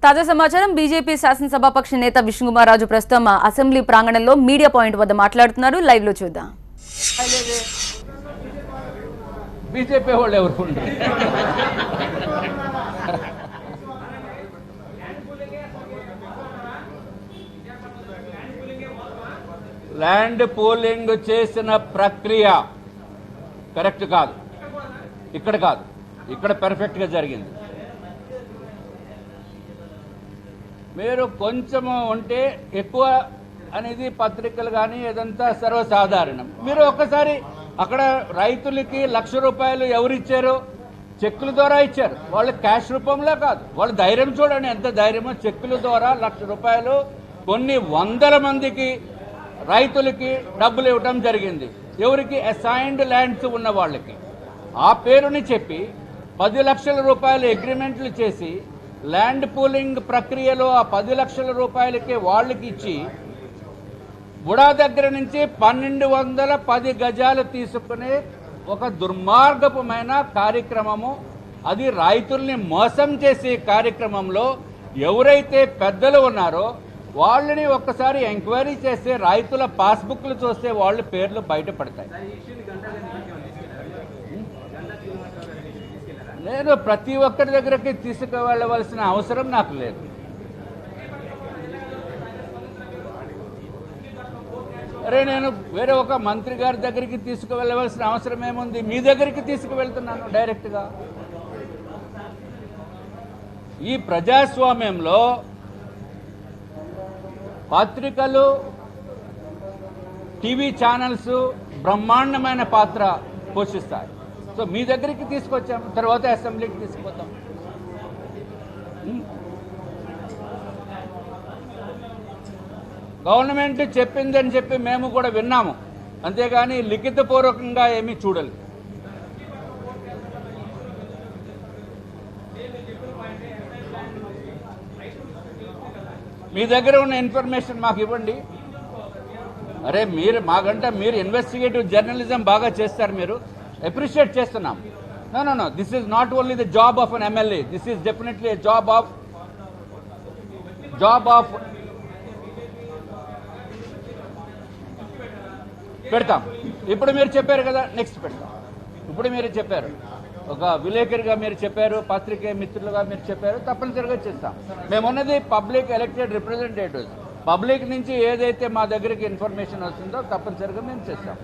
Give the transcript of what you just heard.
తాజా సమాచారం బీజేపీ శాసనసభాపక్ష నేత విష్ణుకుమార్ రాజు ప్రస్తుతం అసెంబ్లీ ప్రాంగణంలో మీడియా పాయింట్ వద్ద మాట్లాడుతున్నారు. లైవ్ లో చూద్దాం. బీజేపీ వాళ్ళు ఎవరు ల్యాండ్ పూలింగ్ చేసిన ప్రక్రియ కరెక్ట్ కాదు. ఇక్కడ పర్ఫెక్ట్గా జరిగింది. మీరు కొంచెము ఉంటే ఎక్కువ అనేది పత్రికలు కానీ ఇదంతా సర్వసాధారణం. మీరు ఒక్కసారి అక్కడ రైతులకి ₹1,00,000 ఎవరు ఇచ్చారు? చెక్కుల ద్వారా ఇచ్చారు. వాళ్ళు క్యాష్ రూపంలో కాదు. వాళ్ళ ధైర్యం చూడండి, ఎంత ధైర్యమో. చెక్కుల ద్వారా ₹1,00,000 కొన్ని వందల మందికి రైతులకి డబ్బులు ఇవ్వటం జరిగింది. ఎవరికి? అసైన్డ్ ల్యాండ్స్ ఉన్న వాళ్ళకి. ఆ పేరుని చెప్పి ₹10,00,000 అగ్రిమెంట్లు చేసి ల్యాండ్ పూలింగ్ ప్రక్రియలో ఆ ₹10,00,000 వాళ్ళకి ఇచ్చి బుడా దగ్గర నుంచి 1,210 గజాలు తీసుకునే ఒక దుర్మార్గమైన కార్యక్రమము. అది రైతుల్ని మోసం చేసే కార్యక్రమంలో ఎవరైతే పెద్దలు ఉన్నారో వాళ్ళని ఒక్కసారి ఎంక్వైరీ చేస్తే రైతుల పాస్బుక్లు చూస్తే వాళ్ళ పేర్లు బయటపడతాయి. నేను ప్రతి ఒక్కరి దగ్గరికి తీసుకువెళ్ళవలసిన అవసరం నాకు లేదు. అరే, నేను వేరే ఒక మంత్రి గారి దగ్గరికి తీసుకువెళ్ళవలసిన అవసరం ఏముంది? మీ దగ్గరికి తీసుకువెళ్తున్నాను డైరెక్ట్గా. ఈ ప్రజాస్వామ్యంలో పత్రికలు, టీవీ ఛానల్స్ బ్రహ్మాండమైన పాత్ర పోషిస్తాయి. సో మీ దగ్గరికి తీసుకొచ్చాం, తర్వాత అసెంబ్లీకి తీసుకుపోతాం. గవర్నమెంట్ చెప్పిందని చెప్పి మేము కూడా విన్నాము, అంతేగాని లిఖితపూర్వకంగా ఏమీ చూడలేదు. మీ దగ్గర ఉన్న ఇన్ఫర్మేషన్ మాకు ఇవ్వండి. అరే, మీరు ఇన్వెస్టిగేటివ్ జర్నలిజం బాగా చేస్తారు. మీరు అప్రిషియేట్ చేస్తున్నాం. No, this is not only the job of an MLA. This is definitely a job of పెడతాం. ఇప్పుడు మీరు చెప్పారు కదా, నెక్స్ట్ పెడతాం. ఇప్పుడు మీరు చెప్పారు, ఒక విలేకరిగా మీరు చెప్పారు, పత్రికే మిత్రులుగా మీరు చెప్పారు, తప్పనిసరిగా చేస్తాం. మేమున్నది పబ్లిక్ ఎలక్టెడ్ రిప్రజెంటేటివ్స్. పబ్లిక్ నుంచి ఏదైతే మా దగ్గరికి ఇన్ఫర్మేషన్ వస్తుందో తప్పనిసరిగా మేము చేస్తాం.